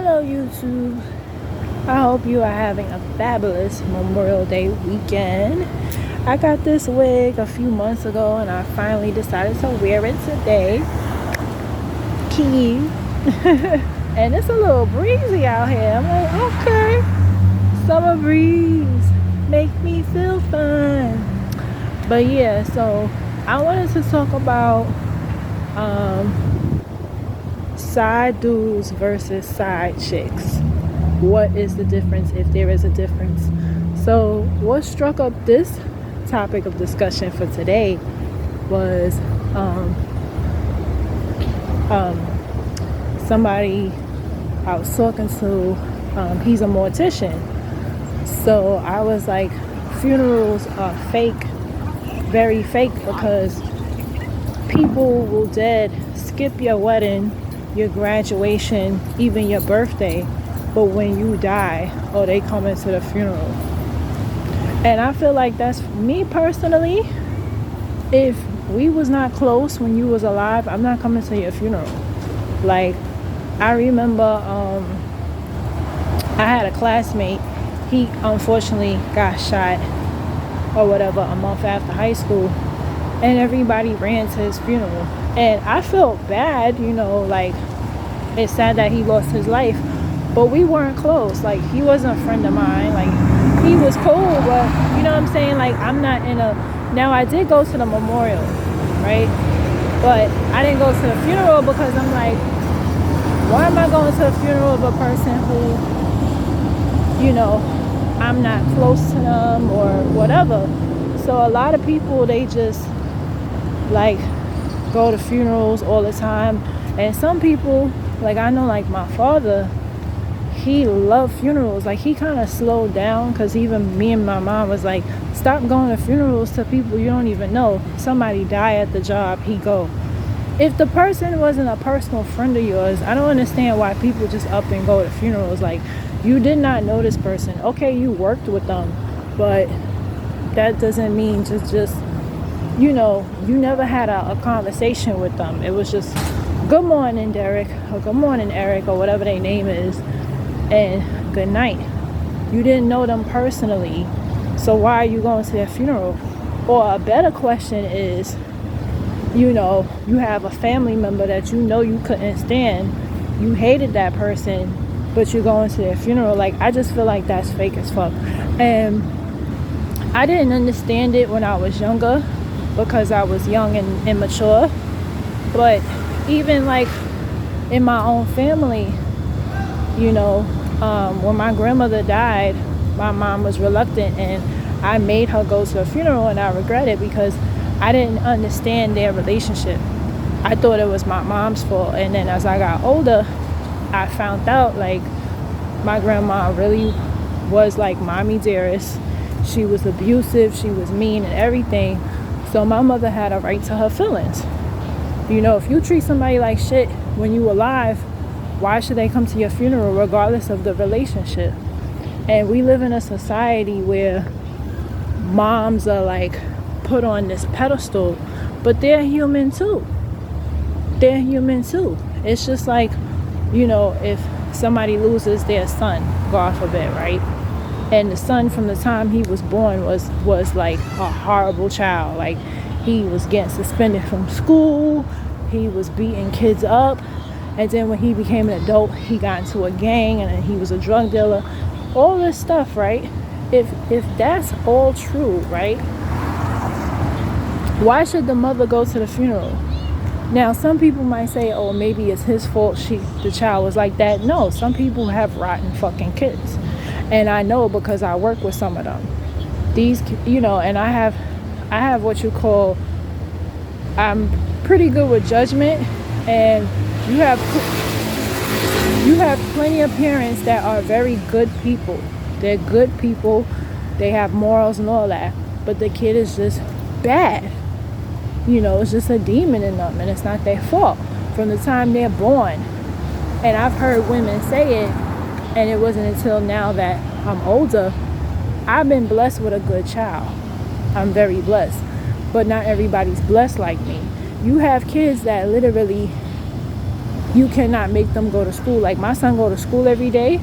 Hello, YouTube. I hope you are having a fabulous Memorial Day weekend. I got this wig a few months ago and I finally decided to wear it today. Key. And it's a little breezy out here. I'm like, okay, summer breeze, make me feel fun. But yeah, so I wanted to talk about side dudes versus side chicks. What is the difference, if there is a difference? So what struck up this topic of discussion for today was somebody I was talking to. He's a mortician. So I was like, funerals are fake, very fake, because people will dead skip your wedding, your graduation, even your birthday, but when you die, they come into the funeral. And I feel like that's me personally. If we was not close when you was alive, I'm not coming to your funeral. Like, I remember I had a classmate. He unfortunately got shot or whatever a month after high school, and everybody ran to his funeral. And I felt bad, like, it's sad that he lost his life, but we weren't close. Like, he wasn't a friend of mine. Like, he was cool, but you know what I'm saying? Like, I'm not in a... Now, I did go to the memorial, right? But I didn't go to the funeral because I'm like, why am I going to the funeral of a person who, I'm not close to them or whatever? So a lot of people, they just like go to funerals all the time. And some people, like, I know, like my father, he loved funerals. Like, he kind of slowed down, because even me and my mom was like, stop going to funerals to people you don't even know. Somebody die at the job, he go. If the person wasn't a personal friend of yours, I don't understand why people just up and go to funerals. Like, you did not know this person. Okay, you worked with them, but that doesn't mean just you never had a conversation with them. It was just, good morning, Derek, or good morning, Eric, or whatever their name is, and good night. You didn't know them personally, so why are you going to their funeral? Or a better question is, you have a family member that you couldn't stand, you hated that person, but you're going to their funeral. Like, I just feel like that's fake as fuck. And I didn't understand it when I was younger, because I was young and immature. But even like in my own family, when my grandmother died, my mom was reluctant, and I made her go to a funeral, and I regret it because I didn't understand their relationship. I thought it was my mom's fault. And then as I got older, I found out, like, my grandma really was like mommy dearest. She was abusive, she was mean and everything. So my mother had a right to her feelings. If you treat somebody like shit when you alive, why should they come to your funeral regardless of the relationship? And we live in a society where moms are like put on this pedestal, but they're human too. It's just like, if somebody loses their son, God forbid, right? And the son, from the time he was born, was like a horrible child. Like, he was getting suspended from school, he was beating kids up, and then when he became an adult, he got into a gang, and then he was a drug dealer. All this stuff, right? If that's all true, right, why should the mother go to the funeral? Now, some people might say, oh, maybe it's his fault the child was like that. No, some people have rotten fucking kids. And I know, because I work with some of them. These, and I have what you call, I'm pretty good with judgment. And you have plenty of parents that are very good people. They're good people. They have morals and all that. But the kid is just bad. It's just a demon in them, and it's not their fault from the time they're born. And I've heard women say it, and it wasn't until now that I'm older. I've been blessed with a good child. I'm very blessed. But not everybody's blessed like me. You have kids that literally you cannot make them go to school. Like my son go to school every day.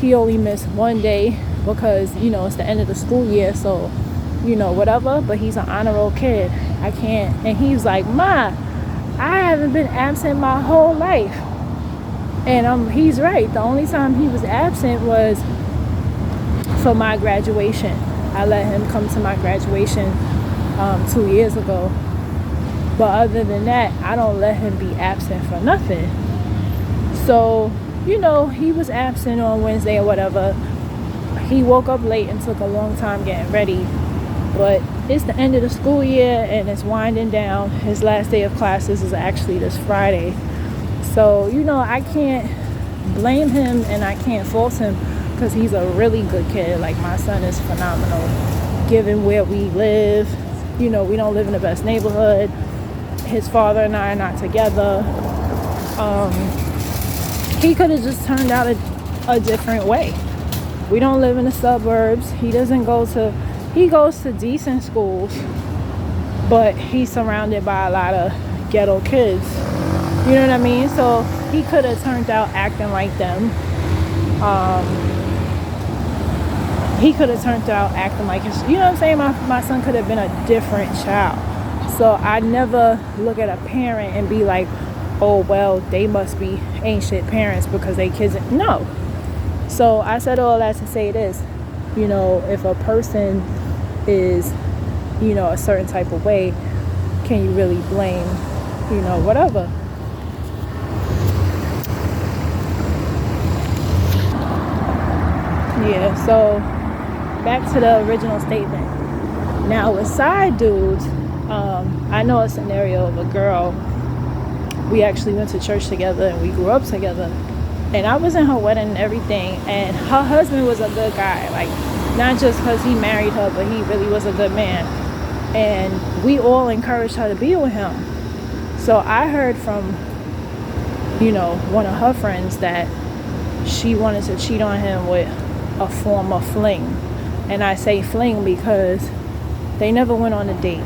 He only missed one day because, it's the end of the school year, so, whatever. But he's an honor roll kid. I can't. And he's like, Ma, I haven't been absent my whole life. And he's right. The only time he was absent was for my graduation. I let him come to my graduation 2 years ago. But other than that, I don't let him be absent for nothing. So, he was absent on Wednesday or whatever. He woke up late and took a long time getting ready. But it's the end of the school year and it's winding down. His last day of classes is actually this Friday. So, I can't blame him and I can't fault him because he's a really good kid. Like, my son is phenomenal given where we live. We don't live in the best neighborhood. His father and I are not together. He could have just turned out a different way. We don't live in the suburbs. He goes to decent schools, but he's surrounded by a lot of ghetto kids. You know what I mean? So he could have turned out acting like them. He could have turned out acting like his, you know what I'm saying? My son could have been a different child. So I never look at a parent and be like, oh, well, they must be ain't shit parents because they kids. No. So I said all that to say this. If a person is, a certain type of way, can you really blame, whatever? Yeah, so back to the original statement. Now with side dudes, I know a scenario of a girl. We actually went to church together and we grew up together. And I was in her wedding and everything. And her husband was a good guy. Like, not just because he married her, but he really was a good man. And we all encouraged her to be with him. So I heard from, one of her friends that she wanted to cheat on him with a form of fling. And I say fling because they never went on a date,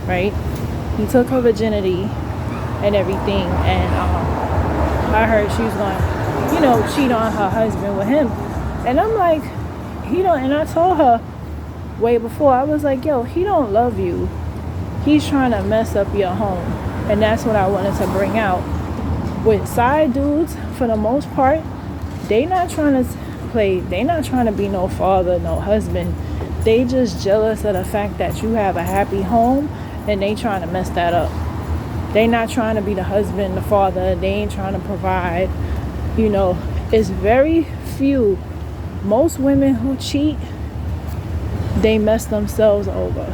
right? He took her virginity and everything, and I heard she was going, cheat on her husband with him. And I'm like, and I told her way before, I was like, yo, he don't love you. He's trying to mess up your home. And that's what I wanted to bring out. With side dudes, for the most part, they not trying to be no father, no husband. They just jealous of the fact that you have a happy home and they trying to mess that up. They not trying to be the husband, the father. They ain't trying to provide. It's very few. Most women who cheat, they mess themselves over.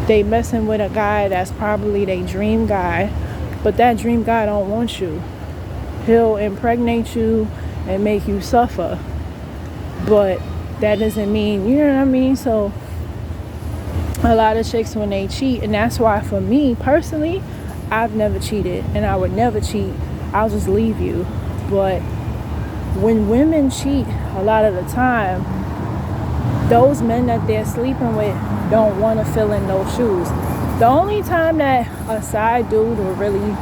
They messing with a guy that's probably their dream guy, but that dream guy don't want you. He'll impregnate you and make you suffer. But that doesn't mean, you know what I mean? So a lot of chicks, when they cheat, and that's why for me personally, I've never cheated and I would never cheat. I'll just leave you. But when women cheat, a lot of the time, those men that they're sleeping with don't want to fill in those shoes. The only time that a side dude will really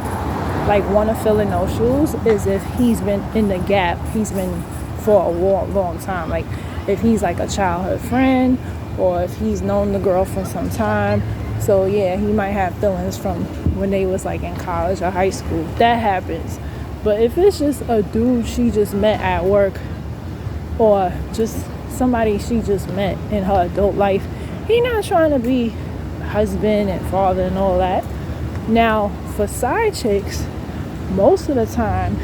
want to fill in those shoes is if he's been in the gap. He's been for a long time. Like if he's like a childhood friend, or if he's known the girl for some time. So yeah, he might have feelings from when they was like in college or high school. That happens. But if it's just a dude she just met at work, or just somebody she just met in her adult life, he not trying to be husband and father and all that. Now for side chicks, most of the time,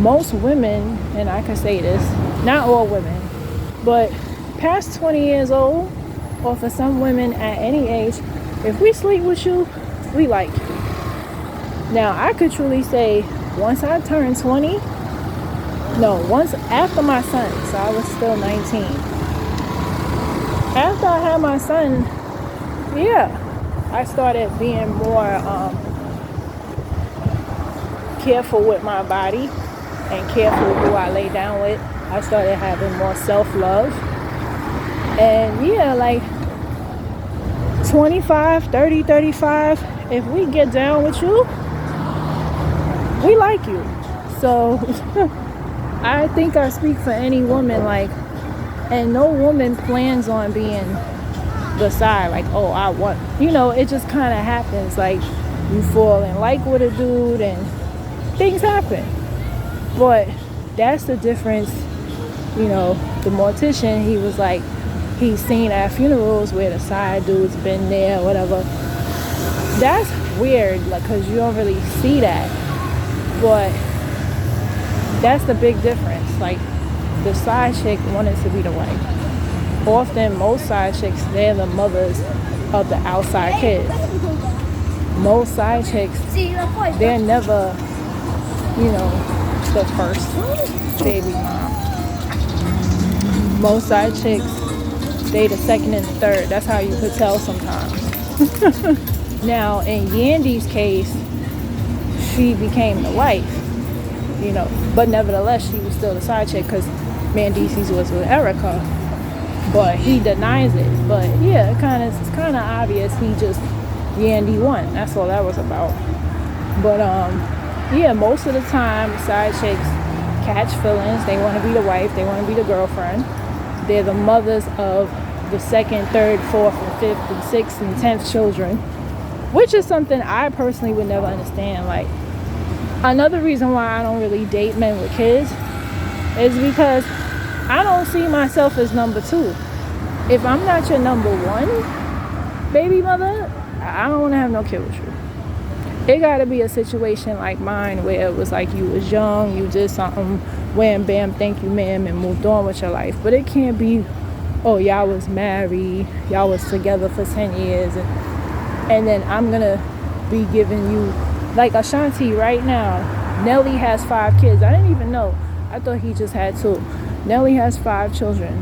most women, and I can say this, not all women, but past 20 years old, or for some women at any age, if we sleep with you, we like you. Now I could truly say, once I turned 20, once after my son, so I was still 19. After I had my son, I started being more careful with my body and careful who I lay down with. I started having more self-love. And 25, 30, 35, if we get down with you, we like you. So I think I speak for any woman, like, and no woman plans on being the side, like, oh, I want, it just kind of happens. Like, you fall in like with a dude and things happen. But that's the difference. The mortician, he was like, he's seen at funerals where the side dude's been there, whatever. That's weird, like, because you don't really see that. But that's the big difference. Like, the side chick wanted to be the wife. Often, most side chicks, they're the mothers of the outside kids. Most side chicks, they're never, the first baby mom. Most side chicks, they the second and the third. That's how you could tell sometimes. Now, in Yandy's case, she became the wife, but nevertheless, she was still the side chick because Mendeecees was with Erica. But he denies it. But yeah, it's kind of obvious Yandy won. That's all that was about. But yeah, most of the time, side chicks catch feelings. They want to be the wife. They want to be the girlfriend. They're the mothers of the second, third, fourth, and fifth, and sixth, and 10th children, which is something I personally would never understand. Like, another reason why I don't really date men with kids is because I don't see myself as number two. If I'm not your number one baby mother, I don't want to have no kid with you. It got to be a situation like mine where it was like you was young, you did something, wham, bam, thank you, ma'am, and moved on with your life. But it can't be, oh, y'all was married, y'all was together for 10 years, and then I'm going to be giving you, like Ashanti right now, Nelly has 5 kids. I didn't even know. I thought he just had 2. Nelly has 5 children,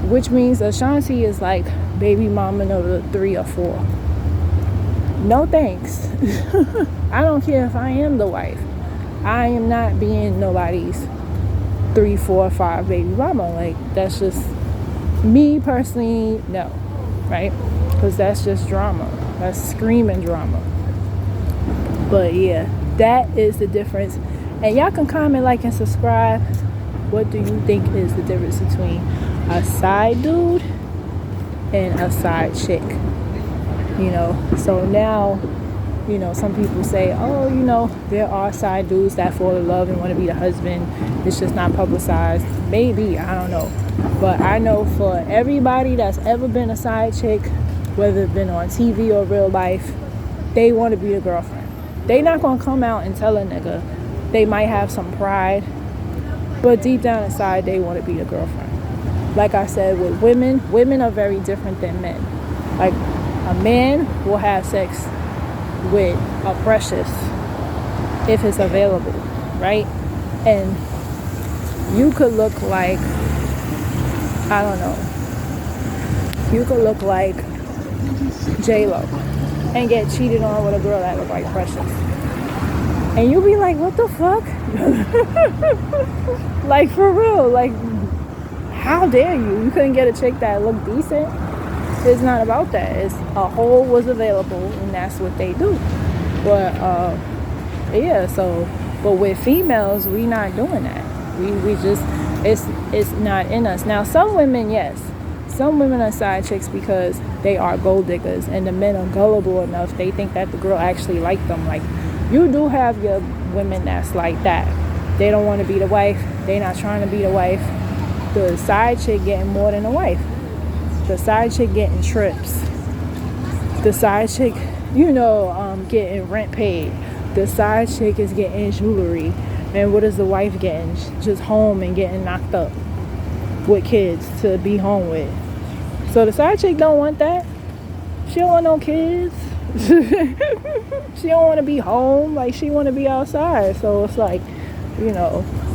which means Ashanti is like baby mama number 3 or 4. No thanks. I don't care if I am the wife. I am not being nobody's 3, 4, 5 baby mama. Like, that's just me personally. No, right? Because that's just drama. That's screaming drama. But yeah, that is the difference. And y'all can comment, like, and subscribe. What do you think is the difference between a side dude and a side chick? So now, some people say, oh, there are side dudes that fall in love and want to be the husband. It's just not publicized. Maybe, I don't know. But I know for everybody that's ever been a side chick, whether it's been on TV or real life, they want to be the girlfriend. They not going to come out and tell a nigga. They might have some pride, but deep down inside, they want to be the girlfriend. Like I said, with women are very different than men. Like, a man will have sex with a precious if it's available, right? And you could look like, I don't know, you could look like J-Lo and get cheated on with a girl that look like Precious. And you'll be like, what the fuck? Like, for real, like, how dare you? You couldn't get a chick that looked decent? It's not about that. It's a hole was available, and that's what they do. But yeah. So, but with females, we not doing that. We just it's not in us. Now, some women, yes, some women are side chicks because they are gold diggers, and the men are gullible enough. They think that the girl actually liked them. Like, you do have your women that's like that. They don't want to be the wife. They not trying to be the wife. The side chick getting more than a wife. The side chick getting trips. The side chick, getting rent paid. The side chick is getting jewelry. And what is the wife getting? Just home and getting knocked up with kids to be home with. So the side chick don't want that. She don't want no kids. She don't want to be home. Like, she want to be outside. So it's like,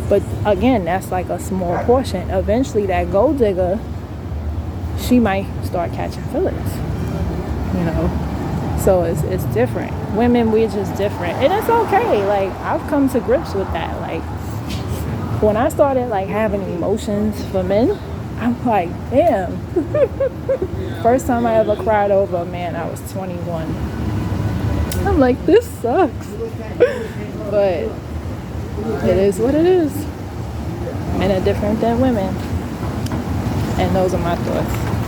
but again, that's like a small portion. Eventually that gold digger, she might start catching feelings, so it's different. Women, we're just different, and it's okay. Like, I've come to grips with that. Like, when I started like having emotions for men, I'm like, damn. First time I ever cried over a man, I was 21. I'm like, this sucks. But It is what it is. Men are different than women. And those are my thoughts.